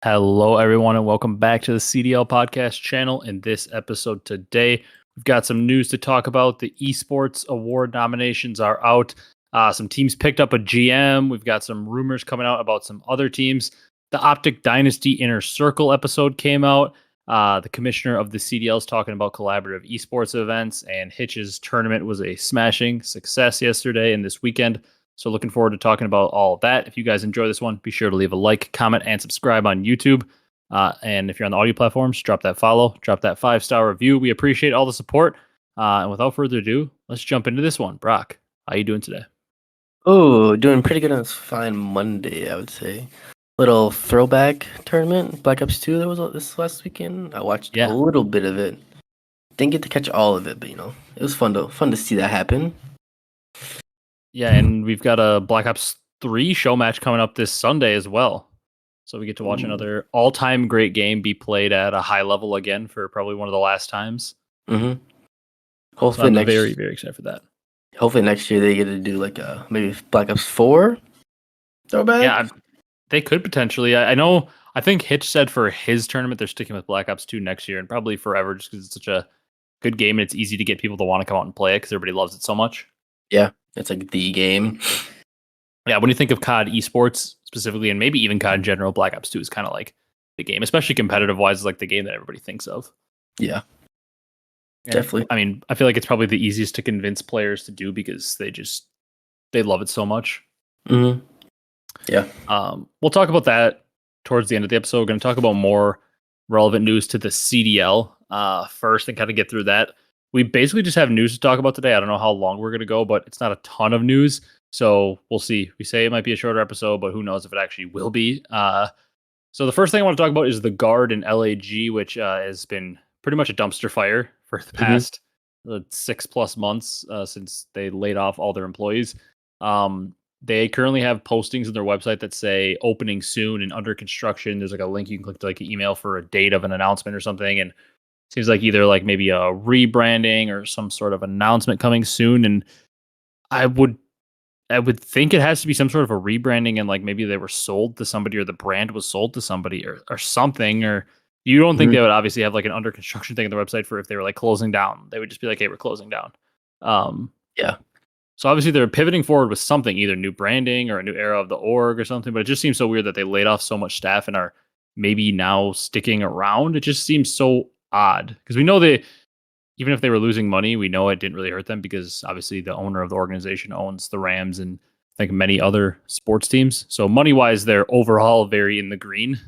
Hello, everyone, and welcome back to the CDL podcast channel. In this episode today, we've got some news to talk about. The Esports Award nominations are out. Some teams picked up a GM. We've got some rumors coming out about some other teams. The Optic Dynasty Inner Circle episode came out. The commissioner of the CDL is talking about collaborative esports events, and Hitch's tournament was a smashing success yesterday and this weekend. So looking forward to talking about all of that. If you guys enjoy this one, be sure to leave a like, comment, and subscribe on YouTube. And if you're on the audio platforms, drop that follow, drop that 5-star review. We appreciate all the support. And without further ado, let's jump into this one. Brock, how you doing today? Oh, doing pretty good on this fine Monday, I would say. Little throwback tournament, Black Ops 2 that was this last weekend. I watched a little bit of it. Didn't get to catch all of it, but it was fun to see that happen. Yeah, and we've got a Black Ops 3 show match coming up this Sunday as well. So we get to watch another all-time great game be played at a high level again for probably one of the last times. Mm-hmm. Hopefully, so I'm very, very excited for that. Hopefully next year they get to do like maybe Black Ops 4 throwback. Yeah, they could potentially. I think Hitch said for his tournament they're sticking with Black Ops 2 next year and probably forever, just because it's such a good game and it's easy to get people to want to come out and play it because everybody loves it so much. Yeah, it's like the game. Yeah, when you think of COD esports specifically, and maybe even COD in general, Black Ops 2 is kind of like the game, especially competitive wise, is like the game that everybody thinks of. Yeah. And definitely. I mean, I feel like it's probably the easiest to convince players to do because they love it so much. Mm-hmm. Yeah. We'll talk about that towards the end of the episode. We're going to talk about more relevant news to the CDL first and kind of get through that. We basically just have news to talk about today. I don't know how long we're going to go, but it's not a ton of news. So we'll see. We say it might be a shorter episode, but who knows if it actually will be. So the first thing I want to talk about is the guard in LAG, which has been pretty much a dumpster fire for the past 6+ months since they laid off all their employees. They currently have postings on their website that say opening soon and under construction. There's like a link you can click to like an email for a date of an announcement or something. And it seems like either like maybe a rebranding or some sort of announcement coming soon. And I would think it has to be some sort of a rebranding and like maybe they were sold to somebody or the brand was sold to somebody or something. Or you don't think they would obviously have like an under construction thing on their website for if they were like closing down. They would just be like, hey, we're closing down. Yeah. So obviously they're pivoting forward with something, either new branding or a new era of the org or something, but it just seems so weird that they laid off so much staff and are maybe now sticking around. It just seems so odd because we know even if they were losing money, we know it didn't really hurt them because obviously the owner of the organization owns the Rams and I think many other sports teams. So money-wise, they're overall very in the green.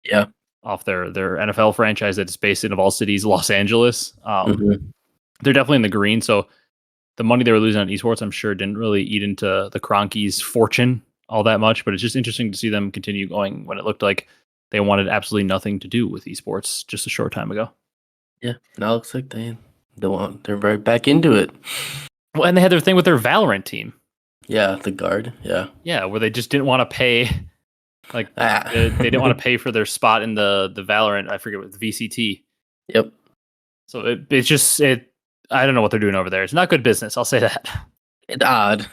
Yeah. Off their NFL franchise that is based in, of all cities, Los Angeles. They're definitely in the green. So the money they were losing on esports, I'm sure, didn't really eat into the Kroenkes' fortune all that much. But it's just interesting to see them continue going when it looked like they wanted absolutely nothing to do with esports just a short time ago. Yeah, now it looks like they're right back into it. Well, and they had their thing with their Valorant team. Yeah, the guard. Yeah. Yeah, where they just didn't want to pay. Like they didn't want to pay for their spot in the Valorant. I forget what the VCT. Yep. So it's just I don't know what they're doing over there. It's not good business. I'll say that. It's odd.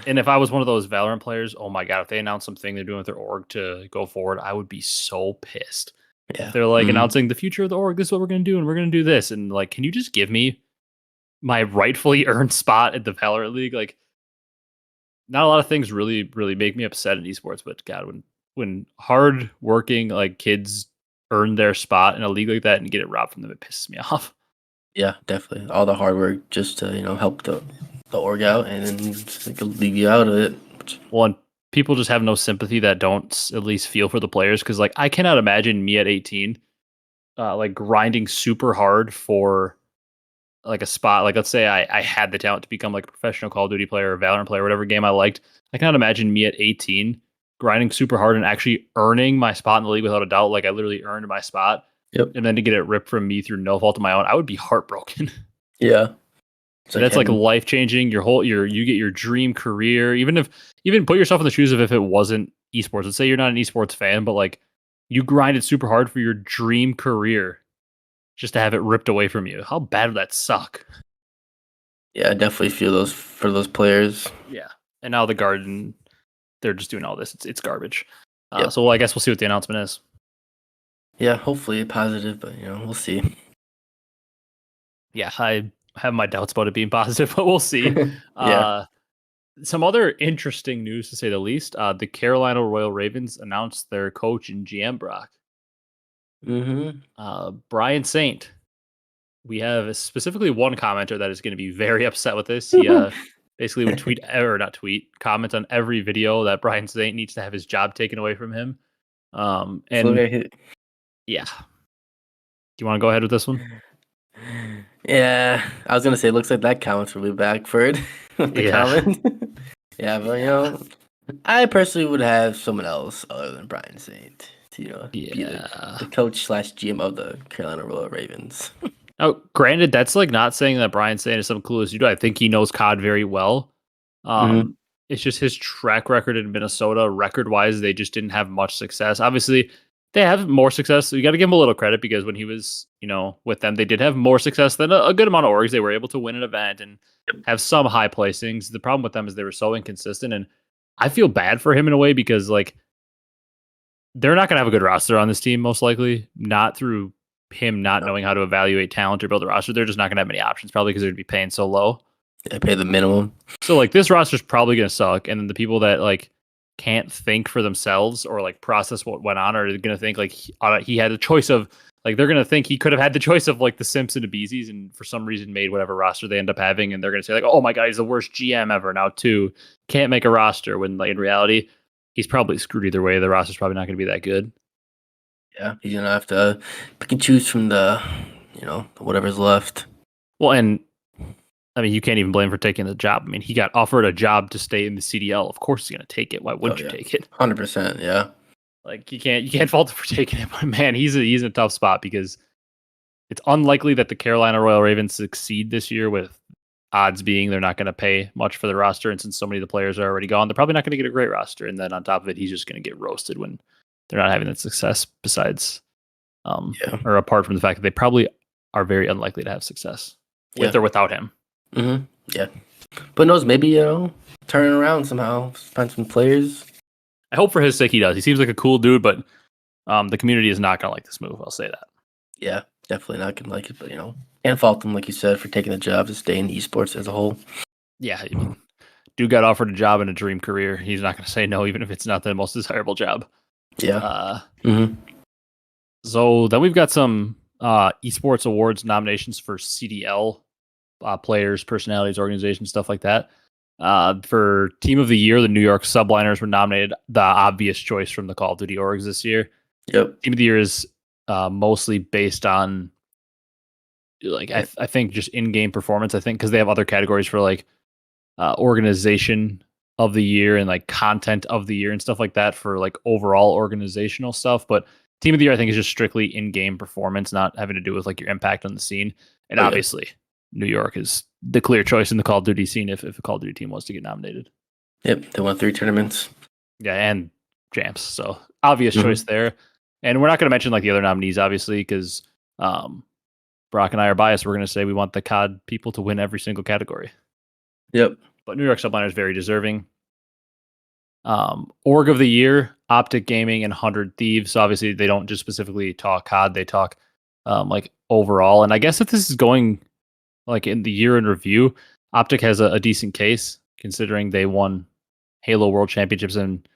And if I was one of those Valorant players, oh my God, if they announced something they're doing with their org to go forward, I would be so pissed. Yeah. If they're like announcing the future of the org, this is what we're going to do, and we're going to do this. And like, can you just give me my rightfully earned spot at the Valorant League? Like, not a lot of things really, really make me upset in esports, but God, when hard working like kids earn their spot in a league like that and get it robbed from them, it pisses me off. Yeah, definitely. All the hard work just to help the org out and then just leave you out of it. Well, and people just have no sympathy that don't at least feel for the players because like I cannot imagine me at 18 like grinding super hard for like a spot. Like let's say I had the talent to become like a professional Call of Duty player or Valorant player, whatever game I liked. I cannot imagine me at 18 grinding super hard and actually earning my spot in the league without a doubt. Like I literally earned my spot. Yep. And then to get it ripped from me through no fault of my own, I would be heartbroken. Yeah. So that's like life changing. You get your dream career. Even put yourself in the shoes of if it wasn't esports. Let's say you're not an esports fan, but like you grinded super hard for your dream career just to have it ripped away from you. How bad would that suck? Yeah, I definitely feel those for those players. Yeah. And now the Garden, they're just doing all this. It's garbage. Yep. So I guess we'll see what the announcement is. Yeah, hopefully positive, but we'll see. Yeah, I have my doubts about it being positive, but we'll see. Yeah. Some other interesting news, to say the least. The Carolina Royal Ravens announced their coach and GM Brock. Mm-hmm. Brian Saint. We have specifically one commenter that is going to be very upset with this. He basically would comment on every video that Brian Saint needs to have his job taken away from him. And yeah, do you want to go ahead with this one? Yeah, I was gonna say, looks like that comment's really back for it with the Yeah. comment. Yeah, but I personally would have someone else other than Brian Saint to be the coach slash GM of the Carolina Royal Ravens. Oh, granted, that's like not saying that Brian Saint is some clueless dude. I think he knows COD very well. Mm-hmm. It's just his track record in Minnesota, record wise, they just didn't have much success. Obviously, they have more success. So you got to give him a little credit because when he was, with them, they did have more success than a good amount of orgs. They were able to win an event and have some high placings. The problem with them is they were so inconsistent, and I feel bad for him in a way because like they're not going to have a good roster on this team, most likely. Not through him not knowing how to evaluate talent or build a roster. They're just not going to have many options, probably because they're going to be paying so low. They pay the minimum. So like this roster's probably going to suck, and then the people that like can't think for themselves or like process what went on are going to think like he had a choice of like they're going to think he could have had the choice of like the Simps and Abezys, and for some reason made whatever roster they end up having, and they're going to say like, oh my god, he's the worst GM ever now too. Can't make a roster, when like in reality he's probably screwed either way. The roster's probably not going to be that good. Yeah, he's gonna have to pick and choose from the whatever's left. Well, and I mean, you can't even blame him for taking the job. I mean, he got offered a job to stay in the CDL. Of course, he's going to take it. Why wouldn't you take it? 100%. Yeah. Like you can't fault him for taking it. But man, he's in a tough spot because it's unlikely that the Carolina Royal Ravens succeed this year. With odds being they're not going to pay much for the roster, and since so many of the players are already gone, they're probably not going to get a great roster. And then on top of it, he's just going to get roasted when they're not having that success. Besides, or apart from the fact that they probably are very unlikely to have success with or without him. Mm-hmm. Yeah, but knows, maybe turn around somehow, find some players. I hope for his sake he does. He seems like a cool dude, but the community is not gonna like this move. I'll say that. Yeah, definitely not gonna like it, but can't fault him, like you said, for taking the job to stay in esports as a whole. Yeah, I mean, dude got offered a job in a dream career. He's not gonna say no, even if it's not the most desirable job. Yeah. So then we've got some Esports Awards nominations for CDL. Players, personalities, organizations, stuff like that. For Team of the Year, the New York Subliners were nominated, the obvious choice from the Call of Duty orgs this year. Yep. Team of the Year is mostly based on, like, I think just in-game performance. I think because they have other categories for like organization of the year and like content of the year and stuff like that for like overall organizational stuff. But Team of the Year, I think, is just strictly in-game performance, not having to do with like your impact on the scene. And obviously, New York is the clear choice in the Call of Duty scene if a Call of Duty team was to get nominated. Yep, they won 3 tournaments. Yeah, and champs. So obvious choice there. And we're not going to mention like the other nominees, obviously, because Brock and I are biased. We're going to say we want the COD people to win every single category. Yep. But New York Subliners is very deserving. Org of the Year, Optic Gaming and 100 Thieves. So obviously they don't just specifically talk COD, they talk like overall. And I guess if this is going like in the year in review, Optic has a decent case considering they won Halo World Championships and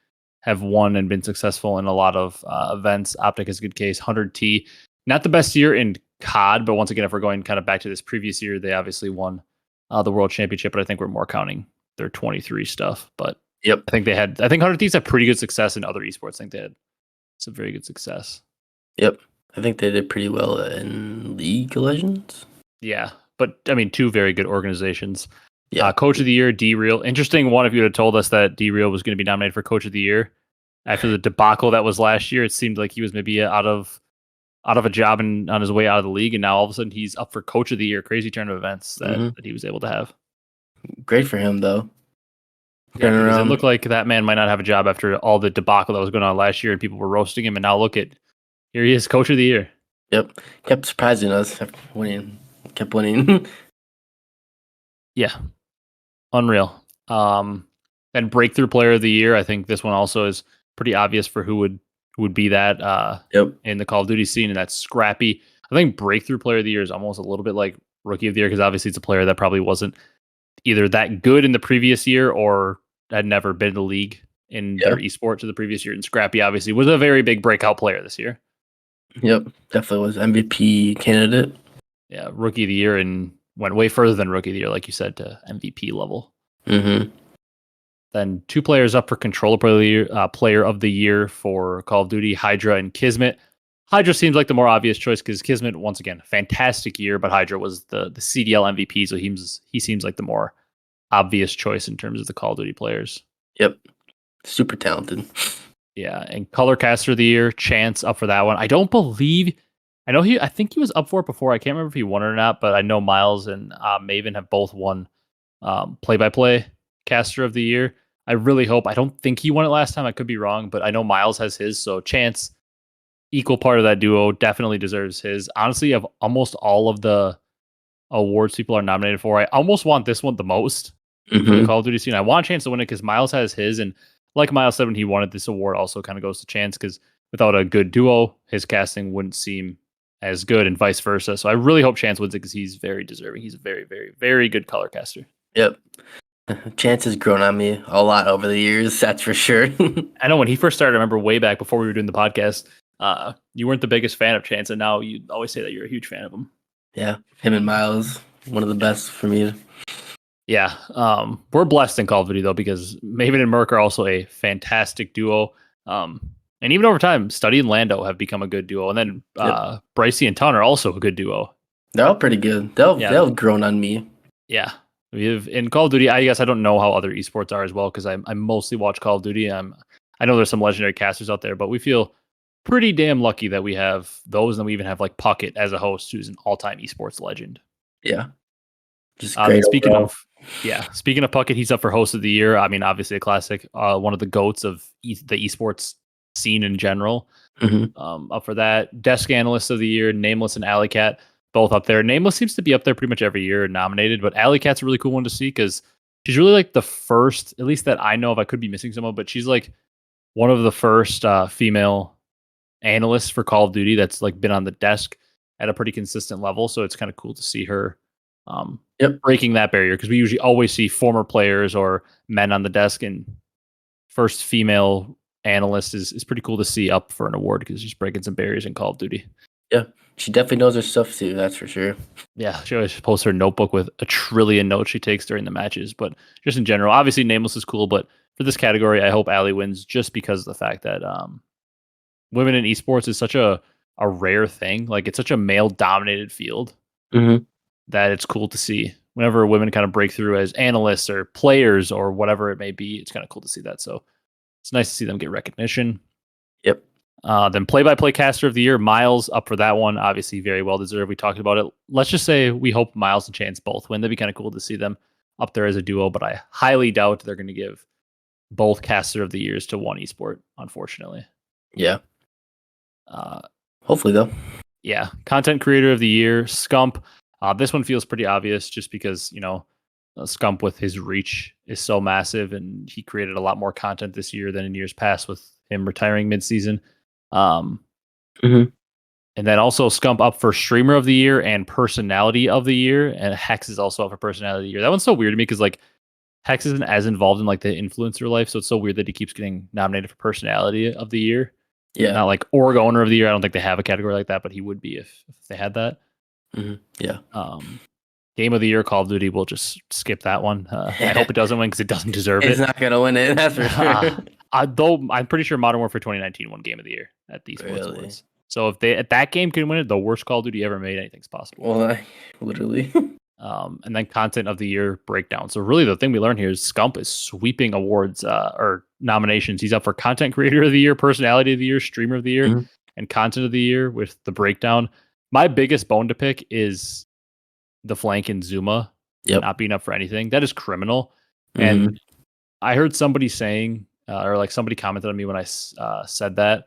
have won and been successful in a lot of events. Optic has a good case. 100T, not the best year in COD, but once again, if we're going kind of back to this previous year, they obviously won the World Championship, but I think we're more counting their 23 stuff. But I think 100 Thieves had pretty good success in other esports. I think they had some very good success. Yep. I think they did pretty well in League of Legends. Yeah. But I mean, 2 very good organizations. Yeah. Coach of the Year, D-Real. Interesting one if you had told us that D-Real was going to be nominated for Coach of the Year. After the debacle that was last year, it seemed like he was maybe out of a job and on his way out of the league, and now all of a sudden he's up for Coach of the Year. Crazy turn of events that he was able to have. Great for him, though. Yeah, because it looked like that man might not have a job after all the debacle that was going on last year, and people were roasting him, and now look here he is, Coach of the Year. Yep. Kept surprising us, kept winning. Yeah. Unreal. And Breakthrough Player of the Year, I think this one also is pretty obvious for who would would be that Yep. in the Call of Duty scene, and that's scrappy. I think Breakthrough Player of the Year is almost a little bit like Rookie of the Year because obviously it's a player that probably wasn't either that good in the previous year or had never been in the league in their esport to the previous year. And Scrappy obviously was a very big breakout player this year. Yep, definitely was MVP candidate. Yeah, Rookie of the Year and went way further than Rookie of the Year, like you said, to MVP level. Mm-hmm. Then 2 players up for Controller Player of the Year for Call of Duty, Hydra and Kismet. Hydra seems like the more obvious choice because Kismet, once again, fantastic year, but Hydra was the CDL MVP, so he seems like the more obvious choice in terms of the Call of Duty players. Yep, super talented. Yeah, and Color Caster of the Year, Chance up for that one. I think he was up for it before. I can't remember if he won it or not, but I know Miles and Maven have both won Play-by-Play Caster of the Year. I really hope. I don't think he won it last time. I could be wrong, but I know Miles has his, so Chance, equal part of that duo, definitely deserves his. Honestly, of almost all of the awards people are nominated for, I almost want this one the most for the Call of Duty scene. I want Chance to win it because Miles has his, and like Miles said when he wanted this award, also kind of goes to Chance because without a good duo, his casting wouldn't seem as good, and vice versa. So I really hope Chance wins it because he's very deserving. He's a very, very, very good color caster. Yep. Chance has grown on me a lot over the years, that's for sure. I know when he first started, I remember way back before we were doing the podcast, you weren't the biggest fan of Chance, and now you always say that you're a huge fan of him. Yeah, him and Miles, one of the best for me. Yeah, we're blessed in Call of Duty, though, because Maven and Merc are also a fantastic duo. And even over time, Study and Lando have become a good duo. And then Brycey and Ton are also a good duo. They're all pretty good. They've grown on me. Yeah. We have in Call of Duty, I guess I don't know how other esports are as well, because I mostly watch Call of Duty. I know there's some legendary casters out there, but we feel pretty damn lucky that we have those, and we even have like Puckett as a host, who's an all-time esports legend. Yeah. Just great speaking of Puckett, he's up for host of the year. I mean, obviously a classic, one of the goats of the esports scene in general. Up for that. Desk Analyst of the Year, Nameless and Alley Cat, both up there. Nameless seems to be up there pretty much every year nominated, but Alley Cat's a really cool one to see because she's really like the first, at least that I know of. I could be missing someone, but she's like one of the first female analysts for Call of Duty that's like been on the desk at a pretty consistent level. So it's kind of cool to see her breaking that barrier, because we usually always see former players or men on the desk, and first female analyst is pretty cool to see up for an award because she's breaking some barriers in Call of Duty. Yeah, she definitely knows her stuff too, that's for sure. Yeah, she always posts her notebook with a trillion notes she takes during the matches, but just in general, obviously Nameless is cool, but for this category, I hope Allie wins just because of the fact that women in esports is such a rare thing. Like, it's such a male-dominated field that it's cool to see. Whenever women kind of break through as analysts or players or whatever it may be, it's kind of cool to see that. So it's nice to see them get recognition. Yep. Then Play-by-Play Caster of the Year, Miles up for that one. Obviously, very well deserved. We talked about it. Let's just say we hope Miles and Chance both win. That'd be kind of cool to see them up there as a duo, but I highly doubt they're going to give both Caster of the Years to one esport, unfortunately. Yeah. Hopefully, though. Yeah. Content Creator of the Year, Scump. This one feels pretty obvious just because, Scump with his reach is so massive, and he created a lot more content this year than in years past with him retiring mid-season. And then also Scump up for Streamer of the Year and Personality of the Year, and Hecz is also up for Personality of the Year. That one's so weird to me because like Hecz isn't as involved in like the influencer life, so it's so weird that he keeps getting nominated for Personality of the Year. Yeah. Not like Org Owner of the Year. I don't think they have a category like that, but he would be if they had that. Yeah. Game of the Year, Call of Duty, we'll just skip that one. I hope it doesn't win because it doesn't deserve It's not going to win it, that's for sure. Though I'm pretty sure Modern Warfare 2019 won Game of the Year at the Esports Awards. So if that game can win it, the worst Call of Duty ever made, anything's possible. Well, literally. And then Content of the Year breakdown. So really the thing we learned here is Scump is sweeping awards or nominations. He's up for Content Creator of the Year, Personality of the Year, Streamer of the Year, and Content of the Year with the breakdown. My biggest bone to pick is the flank in Zuma not being up for anything. That is criminal. And I heard somebody saying, or like somebody commented on me when I said that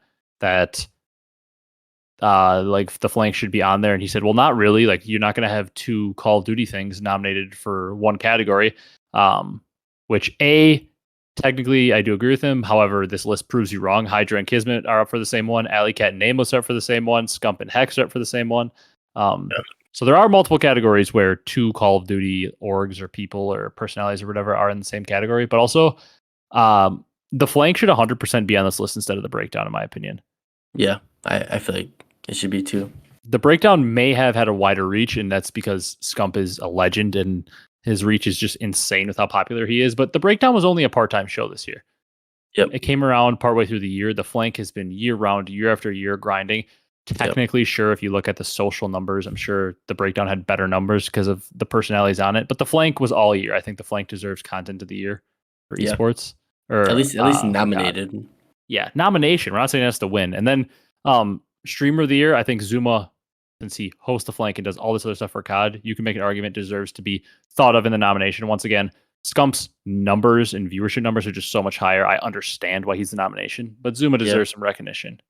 like the flank should be on there, and he said, well, not really. Like, you're not going to have two Call of Duty things nominated for one category, which technically, I do agree with him. However, this list proves you wrong. Hydra and Kismet are up for the same one. Alley Cat and Nameless are up for the same one. Scump and Hecz are up for the same one. So there are multiple categories where 2 Call of Duty orgs or people or personalities or whatever are in the same category. But also, the flank should 100% be on this list instead of the breakdown, in my opinion. Yeah, I feel like it should be too. The breakdown may have had a wider reach, and that's because Scump is a legend and his reach is just insane with how popular he is. But the breakdown was only a part-time show this year. Yep. It came around partway through the year. The flank has been year-round, year after year grinding. Technically, sure, if you look at the social numbers, I'm sure the breakdown had better numbers because of the personalities on it. But the flank was all year. I think the flank deserves content of the year for esports. Or at least nominated. God. Yeah, nomination. We're not saying it has to win. And then streamer of the year, I think Zuma, since he hosts the flank and does all this other stuff for COD, you can make an argument deserves to be thought of in the nomination. Once again, Scump's numbers and viewership numbers are just so much higher. I understand why he's the nomination, but Zuma deserves some recognition.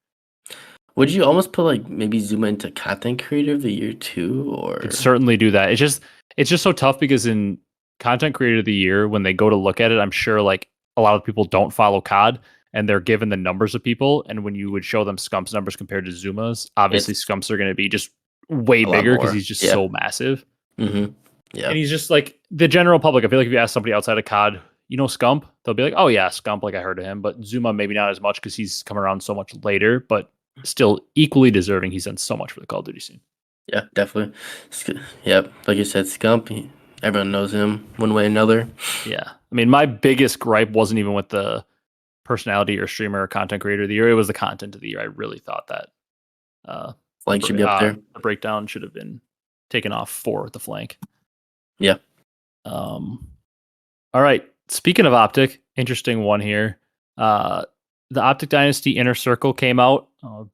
Would you almost put like maybe Zuma into content creator of the year too, or could certainly do that? It's just so tough because in content creator of the year, when they go to look at it, I'm sure like a lot of people don't follow COD and they're given the numbers of people. And when you would show them Scump's numbers compared to Zuma's, obviously Scump's are going to be just way bigger because he's just so massive. Mm-hmm. Yeah. And he's just like the general public. I feel like if you ask somebody outside of COD, you know, Scump, they'll be like, oh yeah, Scump, like I heard of him. But Zuma, maybe not as much because he's come around so much later, but still equally deserving. He's done so much for the Call of Duty scene. Yeah, definitely. Yep. Like you said, Scump, everyone knows him one way or another. Yeah. I mean, my biggest gripe wasn't even with the personality or streamer or content creator of the year. It was the content of the year. I really thought that flank should be up there. The breakdown should have been taken off for the flank. Yeah. All right. Speaking of Optic, interesting one here. The Optic Dynasty Inner Circle came out.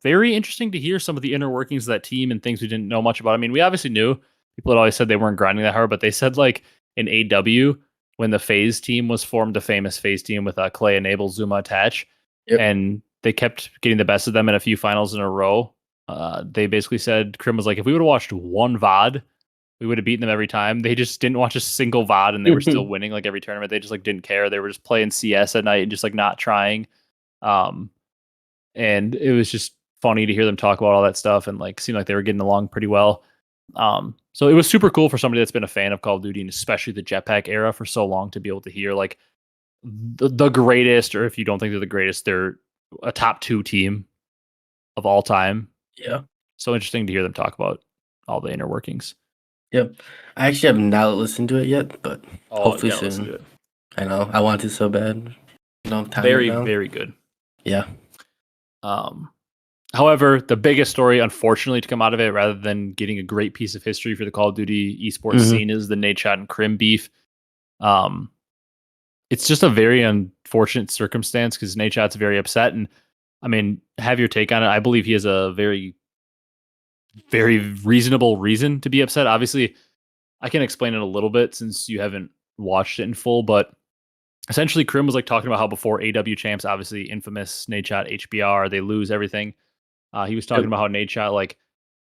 Very interesting to hear some of the inner workings of that team and things we didn't know much about. I mean, we obviously knew. People had always said they weren't grinding that hard, but they said like in AW, when the Faze team was formed, the famous Faze team with Clay, Enable, Zuma, Attach, and they kept getting the best of them in a few finals in a row. They basically said, Crim was like, if we would have watched one VOD, we would have beaten them every time. They just didn't watch a single VOD and they were still winning like every tournament. They just like didn't care. They were just playing CS at night and just like not trying. And it was just funny to hear them talk about all that stuff and like seemed like they were getting along pretty well. So it was super cool for somebody that's been a fan of Call of Duty and especially the Jetpack era for so long to be able to hear like the greatest, or if you don't think they're the greatest, they're a top 2 team of all time. Yeah. So interesting to hear them talk about all the inner workings. Yep. I actually have not listened to it yet, but hopefully soon. I know. I want to so bad. Very, very good. Yeah. However, the biggest story, unfortunately, to come out of it, rather than getting a great piece of history for the Call of Duty esports scene, is the Nadeshot and Crim beef. It's just a very unfortunate circumstance because Nadeshot's very upset, and I mean, have your take on it. I believe he has a very, very reasonable reason to be upset. Obviously, I can explain it a little bit since you haven't watched it in full, but essentially, Crim was like talking about how before AW champs, obviously infamous Nadeshot HBR, they lose everything. He was talking about how Nadeshot, like,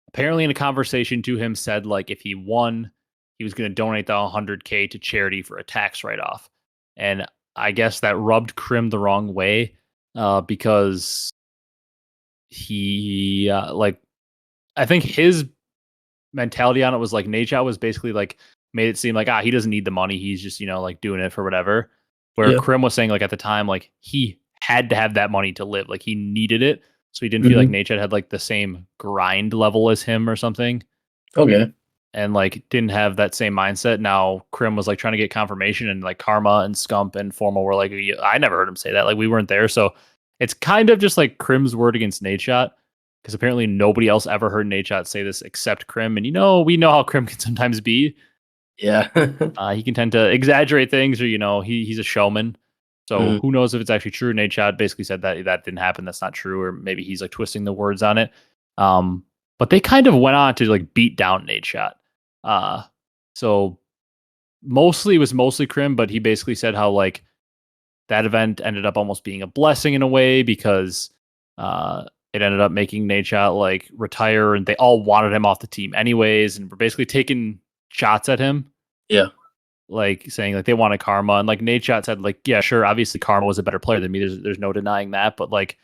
apparently in a conversation to him, said like if he won, he was going to donate the 100K to charity for a tax write-off. And I guess that rubbed Crim the wrong way because he like, I think his mentality on it was like Nadeshot was basically like made it seem like he doesn't need the money, he's just like doing it for whatever. Where Crim was saying like at the time like he had to have that money to live, like he needed it, so he didn't feel like Nadeshot had like the same grind level as him or something. Okay. And like didn't have that same mindset. Now Crim was like trying to get confirmation, and like Karma and Scump and Formal were like, I never heard him say that, like we weren't there. So it's kind of just like Crim's word against Nadeshot, because apparently nobody else ever heard Nadeshot say this except Crim. And we know how Crim can sometimes be. Yeah. He can tend to exaggerate things, or he's a showman. So who knows if it's actually true. Nadeshot basically said that didn't happen, that's not true, or maybe he's like twisting the words on it. But they kind of went on to like beat down Nadeshot. So it was mostly Crim, but he basically said how like that event ended up almost being a blessing in a way, because it ended up making Nadeshot like retire, and they all wanted him off the team anyways, and were basically taking shots at him. Yeah. like saying like they wanted Karma, and like Nadeshot said like, yeah, sure, obviously Karma was a better player than me. There's no denying that, but like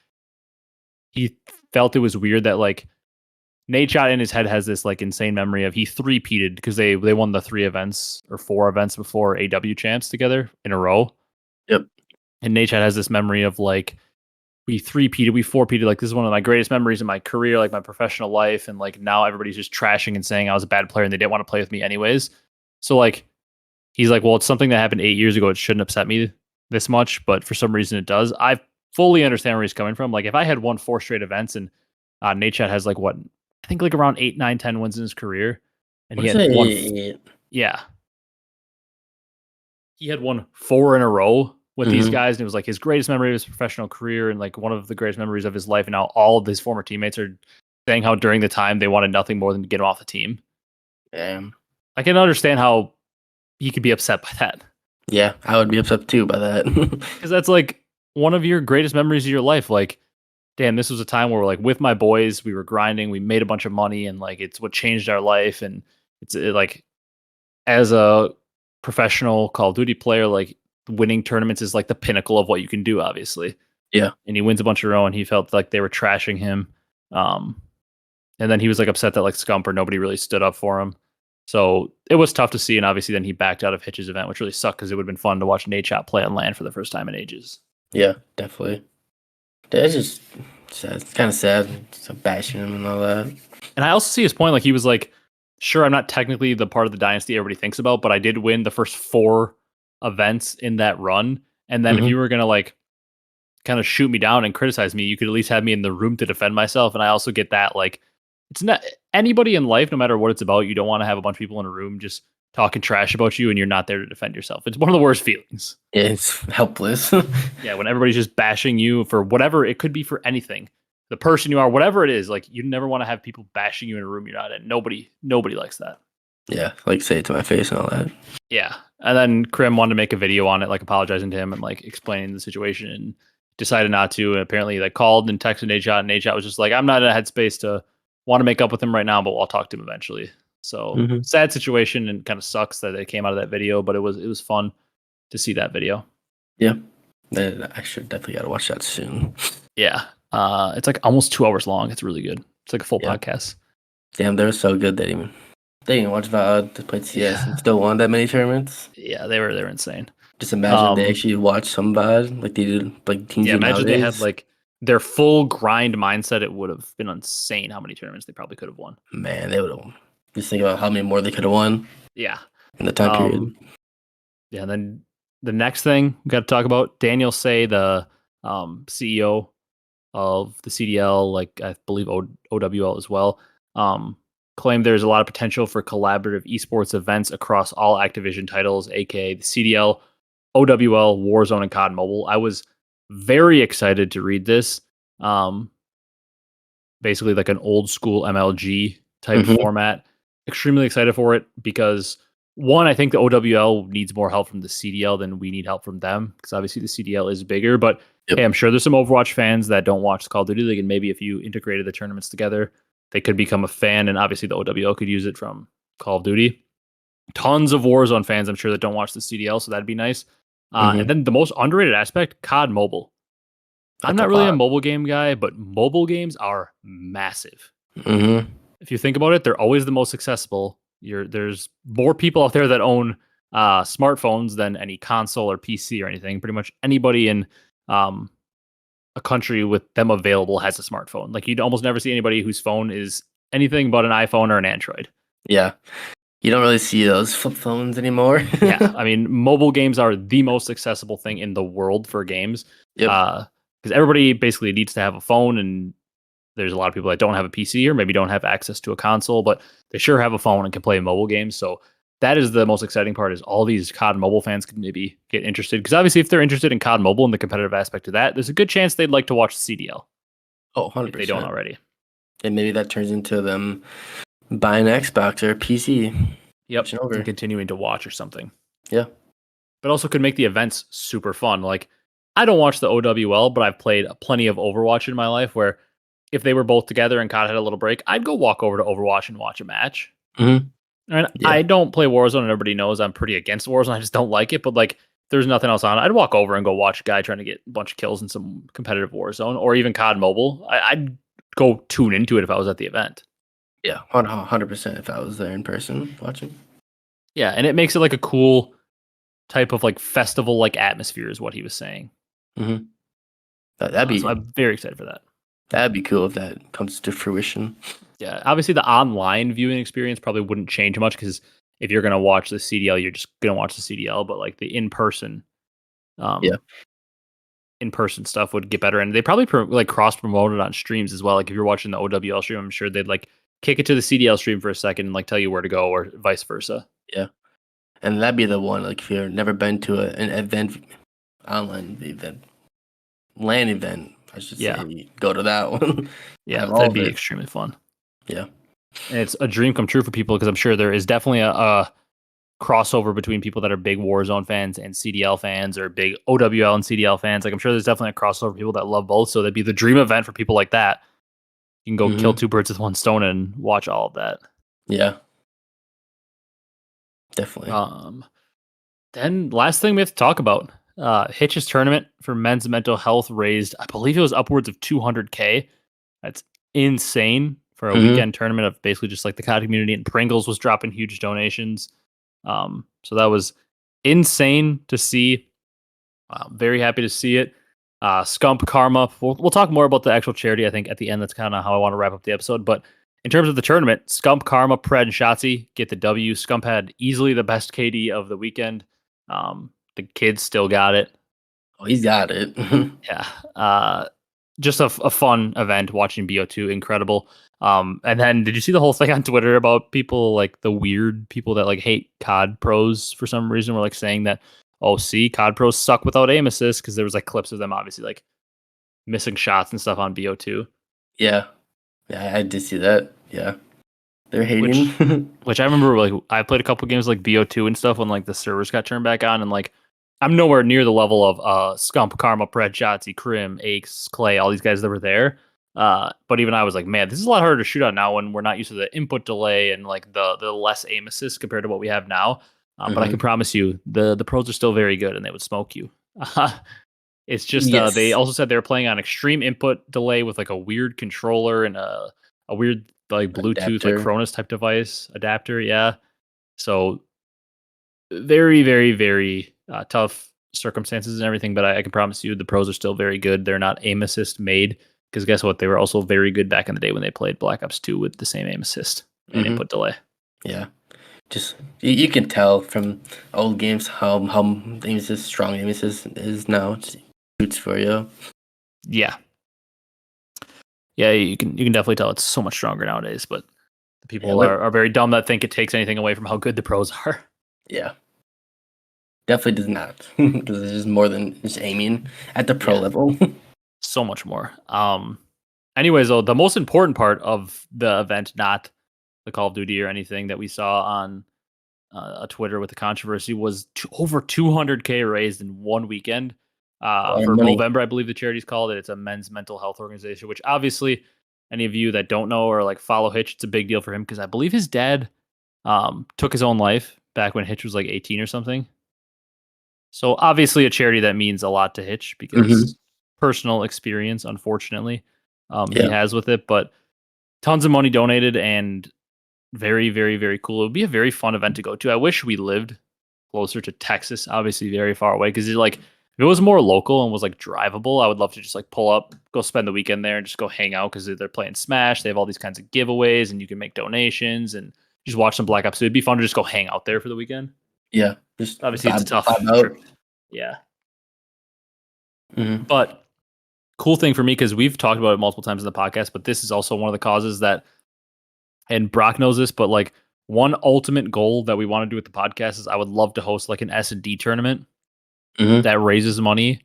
he felt it was weird that like Nadeshot in his head has this like insane memory of he three-peated because they won the 4 events before AW champs together in a row. Yep. And Nadeshot has this memory of like we three-peated, we four-peated, like this is one of my greatest memories in my career, like my professional life, and like now everybody's just trashing and saying I was a bad player and they didn't want to play with me anyways. So like he's like, well, it's something that happened 8 years ago. It shouldn't upset me this much, but for some reason it does. I fully understand where he's coming from. Like if I had won 4 straight events and Nadeshot has like what I think like around 8, 9, 10 wins in his career, and he had won. Yeah, he had won 4 in a row with these guys, and it was like his greatest memory of his professional career, and like one of the greatest memories of his life. And now all of his former teammates are saying how during the time they wanted nothing more than to get him off the team. Damn. I can understand how he could be upset by that. Yeah, I would be upset too by that. Because that's like one of your greatest memories of your life. Like, damn, this was a time where we're like with my boys, we were grinding, we made a bunch of money, and like it's what changed our life. And like as a professional Call of Duty player, like winning tournaments is like the pinnacle of what you can do, obviously. Yeah. And he wins a bunch of row, and he felt like they were trashing him. And then he was like upset that like Scump or nobody really stood up for him. So it was tough to see, and obviously then he backed out of Hitch's event, which really sucked because it would have been fun to watch Nadeshot play on LAN for the first time in ages. Yeah, definitely. It's just sad. It's kind of sad. So bashing him and all that. And I also see his point. Like he was like, sure, I'm not technically the part of the dynasty everybody thinks about, but I did win the first 4 events in that run. And then if you were going to like kind of shoot me down and criticize me, you could at least have me in the room to defend myself. And I also get that like it's not anybody in life, no matter what it's about, you don't want to have a bunch of people in a room just talking trash about you and you're not there to defend yourself. It's one of the worst feelings. Yeah, it's helpless. Yeah, when everybody's just bashing you for whatever, it could be for anything. The person you are, whatever it is, like you never want to have people bashing you in a room you're not in. Nobody likes that. Yeah, like say it to my face and all that. Yeah. And then Crim wanted to make a video on it, like apologizing to him and like explaining the situation, and decided not to. And apparently they called and texted Nadeshot, and Nadeshot was just like, I'm not in a headspace to want to make up with him right now, but I'll talk to him eventually. So sad situation, and kind of sucks that it came out of that video, but it was fun to see that video. Yeah. I should definitely got to watch that soon. Yeah. It's like almost 2 hours long. It's really good. It's like a full podcast. Damn, they were so good that even they didn't watch VOD, they played CS and still won that many tournaments. Yeah, they were insane. Just imagine they actually watched some VOD like they did like teams. Yeah, imagine nowadays. They had like their full grind mindset. It would have been insane how many tournaments they probably could have won. Man, they would have. Just think about how many more they could have won. Yeah. In the time period. Yeah, and then the next thing we got to talk about, Daniel Say, the CEO of the CDL, like I believe OWL as well, claimed there's a lot of potential for collaborative esports events across all Activision titles, aka the CDL, OWL, Warzone, and COD Mobile. I was very excited to read this. Basically like an old school MLG type format. Extremely excited for it because one, I think the OWL needs more help from the CDL than we need help from them, because obviously the CDL is bigger. But hey, I'm sure there's some Overwatch fans that don't watch the Call of Duty League, and maybe if you integrated the tournaments together, they could become a fan. And obviously the OWL could use it from Call of Duty. Tons of Warzone fans, I'm sure, that don't watch the CDL, so that'd be nice. And then the most underrated aspect, COD Mobile. I'm not really a mobile game guy, but mobile games are massive. If you think about it, they're always the most accessible. There's more people out there that own smartphones than any console or PC or anything. Pretty much anybody in a country with them available has a smartphone. Like you'd almost never see anybody whose phone is anything but an iPhone or an Android. Yeah. You don't really see those flip phones anymore. Yeah. I mean, mobile games are the most accessible thing in the world for games. Because everybody basically needs to have a phone, and there's a lot of people that don't have a PC or maybe don't have access to a console, but they sure have a phone and can play mobile games. So that is the most exciting part, is all these COD Mobile fans can maybe get interested. Because obviously if they're interested in COD Mobile and the competitive aspect of that, there's a good chance they'd like to watch the CDL. Oh, 100%. If they don't already. And maybe that turns into them buying an Xbox or a PC. Yep, and continuing to watch or something. Yeah. But also could make the events super fun. Like, I don't watch the OWL, but I've played plenty of Overwatch in my life, where if they were both together and COD had a little break, I'd go walk over to Overwatch and watch a match. And Yeah. I don't play Warzone, and everybody knows I'm pretty against Warzone. I just don't like it. But like, there's nothing else on. I'd walk over and go watch a guy trying to get a bunch of kills in some competitive Warzone, or even COD Mobile. I'd go tune into it if I was at the event. Yeah, 100% if I was there in person watching. Yeah, and it makes it like a cool type of like festival like atmosphere, is what he was saying. Mm-hmm. That'd be So I'm very excited for that. That'd be cool if that comes to fruition. Yeah, obviously the online viewing experience probably wouldn't change much because if you're gonna watch the CDL, you're just gonna watch the CDL. But like the in-person, Yeah. in-person stuff would get better, and they probably like cross promote it on streams as well. Like if you're watching the OWL stream, I'm sure they'd like kick it to the CDL stream for a second and like tell you where to go, or vice versa. Yeah, and that'd be the one. Like if you've never been to an event, online event, LAN event, I should say, go to that one. Yeah, that'd be extremely fun. Yeah, and it's a dream come true for people because I'm sure there is definitely a crossover between people that are big Warzone fans and CDL fans, or big OWL and CDL fans. Like I'm sure there's definitely a crossover for people that love both. So that'd be the dream event for people like that. You can go kill two birds with one stone and watch all of that. Yeah, definitely. Then last thing we have to talk about, Hitch's tournament for men's mental health raised, I believe it was upwards of 200K. That's insane for a weekend tournament of basically just like the COD community, and Pringles was dropping huge donations. So that was insane to see. Very happy to see it. Scump Karma. We'll talk more about the actual charity, I think, at the end. That's kind of how I want to wrap up the episode. But in terms of the tournament, Scump, Karma, Pred, and Shotzzy get the W. Scump had easily the best KD of the weekend. The kids still got it. Oh, he's got it. Yeah. Just a fun event watching BO2. Incredible. And then did you see the whole thing on Twitter about people, like the weird people that like hate COD pros for some reason, were like saying that, oh, see, COD pros suck without aim assist, because there was like clips of them obviously like missing shots and stuff on BO2. Yeah, I did see that. Yeah, they're hating. Which I remember, like I played a couple games like BO2 and stuff when like the servers got turned back on, and like I'm nowhere near the level of Scump, Karma, Pred, Shotzzy, Crim, Hecz, Clay, all these guys that were there. But even I was like, man, this is a lot harder to shoot on now when we're not used to the input delay and like the less aim assist compared to what we have now. But I can promise you, the pros are still very good, and they would smoke you. It's just they also said they were playing on extreme input delay with like a weird controller and a weird like Bluetooth like Cronus type device adapter. Yeah, so very, very, very tough circumstances and everything. But I can promise you, the pros are still very good. They're not aim assist made, because guess what? They were also very good back in the day when they played Black Ops 2 with the same aim assist and input delay. Yeah. Just you can tell from old games how aim assist, strong aim assist is now. It shoots for you. Yeah, you can definitely tell it's so much stronger nowadays. But the people are very dumb that think it takes anything away from how good the pros are. Yeah, definitely does not, because it's just more than just aiming at the pro level. So much more. Anyways, though, the most important part of the event, not the Call of Duty or anything that we saw on a Twitter with the controversy, was over 200K raised in one weekend for Movember, I believe the charity's called it. It's a men's mental health organization, which obviously any of you that don't know or like follow Hitch, it's a big deal for him, because I believe his dad took his own life back when Hitch was like 18 or something. So obviously a charity that means a lot to Hitch, because personal experience, unfortunately, he has with it. But tons of money donated, and very, very, very cool. It would be a very fun event to go to. I wish we lived closer to Texas, obviously very far away, because like if it was more local and was like drivable, I would love to just like pull up, go spend the weekend there, and just go hang out, because they're playing Smash. They have all these kinds of giveaways, and you can make donations and just watch some Black Ops. So it'd be fun to just go hang out there for the weekend. Yeah, just obviously it's a tough trip. Yeah. But cool thing for me, because we've talked about it multiple times in the podcast, but this is also one of the causes that, and Brock knows this, but like one ultimate goal that we want to do with the podcast is I would love to host like an S&D tournament that raises money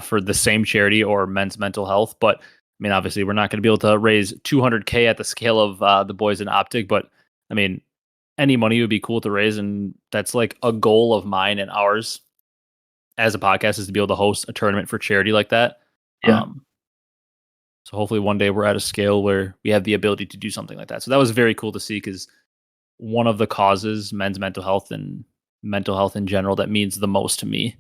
for the same charity or men's mental health. But I mean, obviously we're not going to be able to raise 200K at the scale of the boys in Optic, but I mean, any money would be cool to raise. And that's like a goal of mine and ours as a podcast, is to be able to host a tournament for charity like that. Yeah. So hopefully one day we're at a scale where we have the ability to do something like that. So that was very cool to see, because one of the causes, men's mental health and mental health in general, that means the most to me.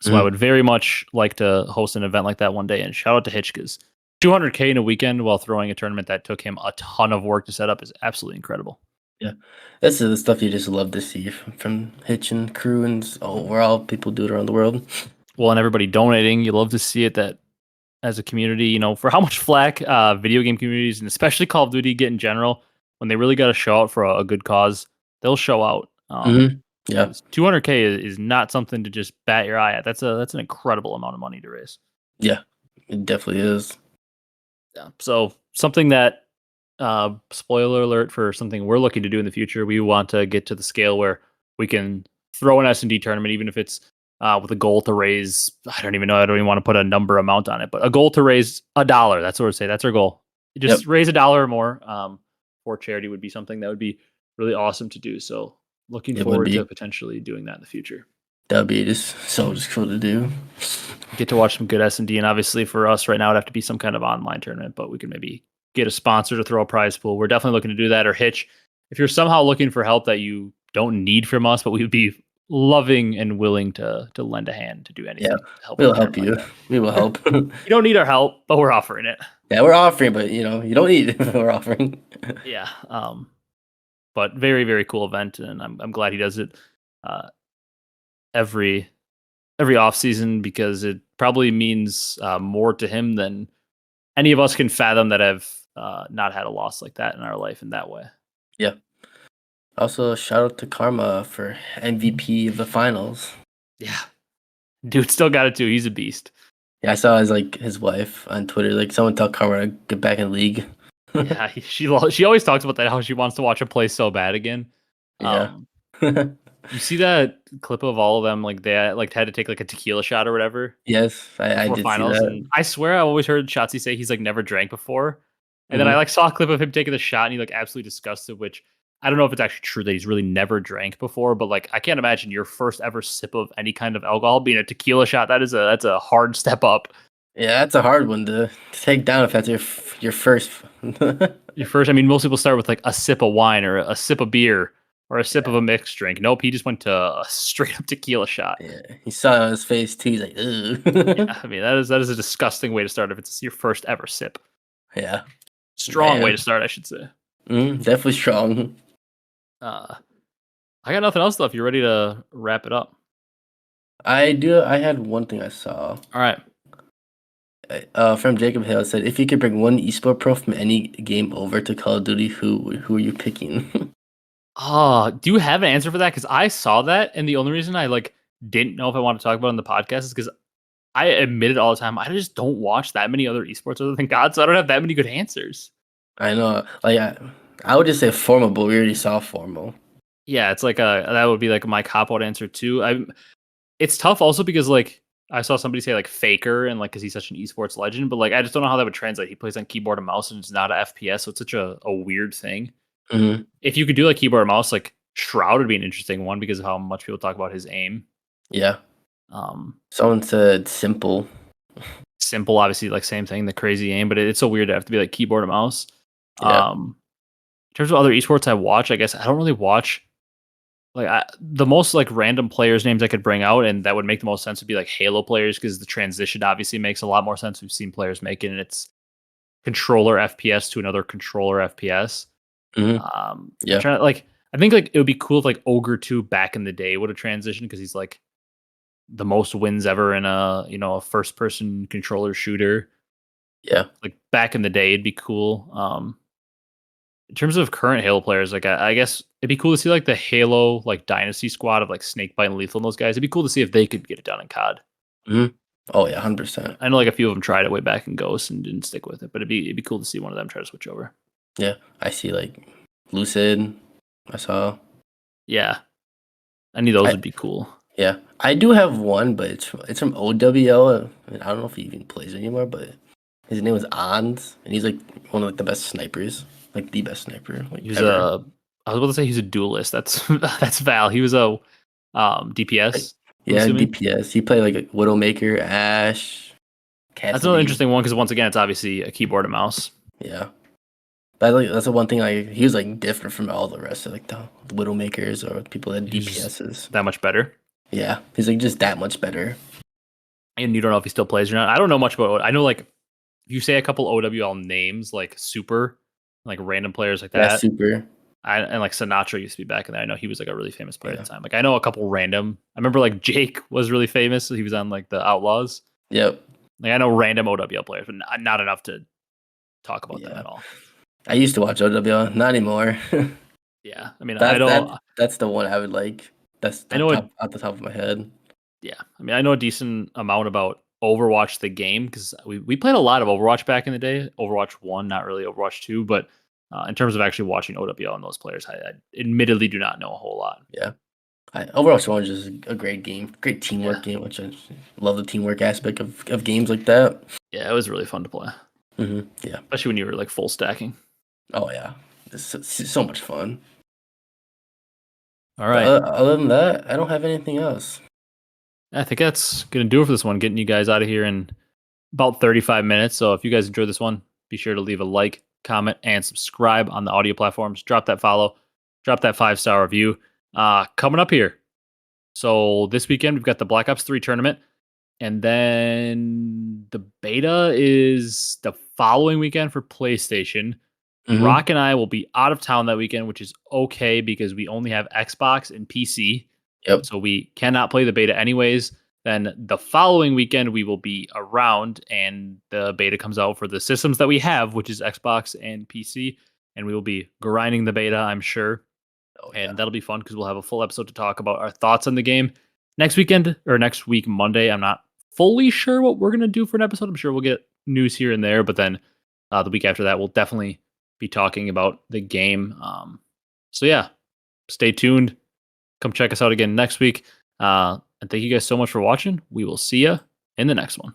So I would very much like to host an event like that one day. And shout out to Hitch, because $200K in a weekend while throwing a tournament that took him a ton of work to set up is absolutely incredible. Yeah, that's the stuff you just love to see from Hitch and crew and overall people do it around the world. Well, and everybody donating, you love to see it. That as a community, you know, for how much flack video game communities and especially Call of Duty get in general, when they really got to show out for a good cause, they'll show out. Yeah, 200K is not something to just bat your eye at. That's an incredible amount of money to raise. Yeah, it definitely is. Yeah. So something that, spoiler alert for something we're looking to do in the future, we want to get to the scale where we can throw an S&D tournament, even if it's with a goal to raise, I don't even want to put a number amount on it, but a goal to raise $1. That's what we're saying. That's our goal. Just raise $1 or more for charity would be something that would be really awesome to do. So looking forward to potentially doing that in the future. That would be just cool to do. Get to watch some good S&D, and obviously for us right now, it'd have to be some kind of online tournament, but we can maybe get a sponsor to throw a prize pool. We're definitely looking to do that. Or Hitch, if you're somehow looking for help that you don't need from us, but we would be loving and willing to lend a hand to do anything. Yeah, to help we'll help you. We will help. You don't need our help, but we're offering it. Yeah, we're offering, but you don't need it. We're offering. Yeah. But very, very cool event, and I'm glad he does it every off season, because it probably means more to him than any of us can fathom that have not had a loss like that in our life in that way. Yeah. Also, shout out to Karma for MVP of the finals. Yeah, dude, still got it too. He's a beast. Yeah, I saw his wife on Twitter. Like, someone tell Karma to get back in league. Yeah, she always talks about that, how she wants to watch him play so bad again. Yeah. You see that clip of all of them, like they had to take like a tequila shot or whatever? Yes, I did finals, see that. and I swear I always heard Shotzi say he's like never drank before. And then I like saw a clip of him taking the shot and he like absolutely disgusted, which I don't know if it's actually true that he's really never drank before, but like I can't imagine your first ever sip of any kind of alcohol being a tequila shot. That's a hard step up. Yeah, that's a hard one to take down if that's your first. Your first, I mean, most people start with like a sip of wine or a sip of beer or a sip of a mixed drink. Nope, he just went to a straight up tequila shot. Yeah, he saw it on his face too. He's like, ugh. Yeah, I mean, that is a disgusting way to start if it's your first ever sip. Yeah. Strong way to start, I should say. Definitely strong. I got nothing else though. If you're ready to wrap it up. I do. I had one thing I saw. All right. From Jacob Hale said, if you could bring one esport pro from any game over to Call of Duty, who are you picking? Do you have an answer for that? Because I saw that, and the only reason I didn't know if I want to talk about it on the podcast is because I admit it all the time. I just don't watch that many other esports other than God, so I don't have that many good answers. I know. Like I would just say Formal, but we already saw Formal. Yeah, it's like that would be like my cop-out answer too. It's tough also because like I saw somebody say like Faker and like because he's such an esports legend, but like I just don't know how that would translate. He plays on keyboard and mouse and it's not a FPS, so it's such a weird thing. Mm-hmm. If you could do like keyboard and mouse, like Shroud would be an interesting one because of how much people talk about his aim. Yeah. Someone said Simple, obviously, like same thing, the crazy aim, but it's so weird to have to be like keyboard and mouse. Yeah. In terms of other esports I watch, I guess I don't really watch the most like random players names I could bring out, and that would make the most sense would be like Halo players because the transition obviously makes a lot more sense. We've seen players make it, and it's controller FPS to another controller FPS. Mm-hmm. Yeah. I think like it would be cool if like Ogre 2 back in the day would have transitioned because he's like the most wins ever in a first person controller shooter. Yeah. Like back in the day, it'd be cool. In terms of current Halo players, like I guess it'd be cool to see like the Halo like Dynasty squad of like Snakebite and Lethal and those guys. It'd be cool to see if they could get it done in COD. Mm-hmm. Oh yeah, 100%. I know like a few of them tried it way back in Ghost and didn't stick with it, but it'd be cool to see one of them try to switch over. Yeah, I see like Lucid. I saw. Yeah, any of those would be cool. Yeah, I do have one, but it's from OWL. I don't know if he even plays anymore, but his name was Ans, and he's like one of like the best snipers, like the best sniper. Like, I was about to say he's a duelist. That's Val. He was a DPS. Yeah, DPS. He played like a Widowmaker, Ash. Cassidy. That's another interesting one because once again, it's obviously a keyboard and mouse. Yeah, But like, that's the one thing. Like he was like different from all the rest of like the Widowmakers or people that He's just DPSs. that much better. Yeah, he's like just that much better. And you don't know if he still plays or not. I don't know much about. I know like if you say a couple OWL names like Super, like random players like Yeah, that. super. And like Sinatra used to be back in there. I know he was like a really famous player Yeah. at the time. Like I know a couple random. I remember like Jake was really famous. So he was on like the Outlaws. Yep. Like I know random OWL players, but not enough to talk about them Yeah. at all. I used to watch OWL, not anymore. Yeah, I mean I That don't. that that's the one I would like. That's I the know. top at the top of my head. Yeah, I mean I know a decent amount about Overwatch the game because we played a lot of Overwatch back in the day. Overwatch 1, not really Overwatch 2, but in terms of actually watching OWL and those players, I admittedly do not know a whole lot. Yeah. Overwatch 1 is just a great game, great teamwork Yeah, game, which I love the teamwork aspect of games like that. yeah, it was really fun to play, Yeah. especially when you were like full stacking. Oh yeah, it's so much fun. All But right. other than that, I don't have anything else. I think that's going to do it for this one, getting you guys out of here in about 35 minutes. So if you guys enjoyed this one, be sure to leave a like, comment, and subscribe on the audio platforms. Drop that follow, drop that 5-star review. Coming up here. So this weekend, we've got the Black Ops 3 tournament. And then the beta is the following weekend for PlayStation. Rock and I will be out of town that weekend, which is okay because we only have Xbox and PC. Yep. So we cannot play the beta anyways. Then the following weekend, we will be around and the beta comes out for the systems that we have, which is Xbox and PC. And we will be grinding the beta, I'm sure. Oh, yeah. And that'll be fun because we'll have a full episode to talk about our thoughts on the game. Next weekend or next week, Monday, I'm not fully sure what we're going to do for an episode. I'm sure we'll get news here and there. But then the week after that, we'll definitely be talking about the game. So yeah, stay tuned. Come check us out again next week. And thank you guys so much for watching. We will see you in the next one.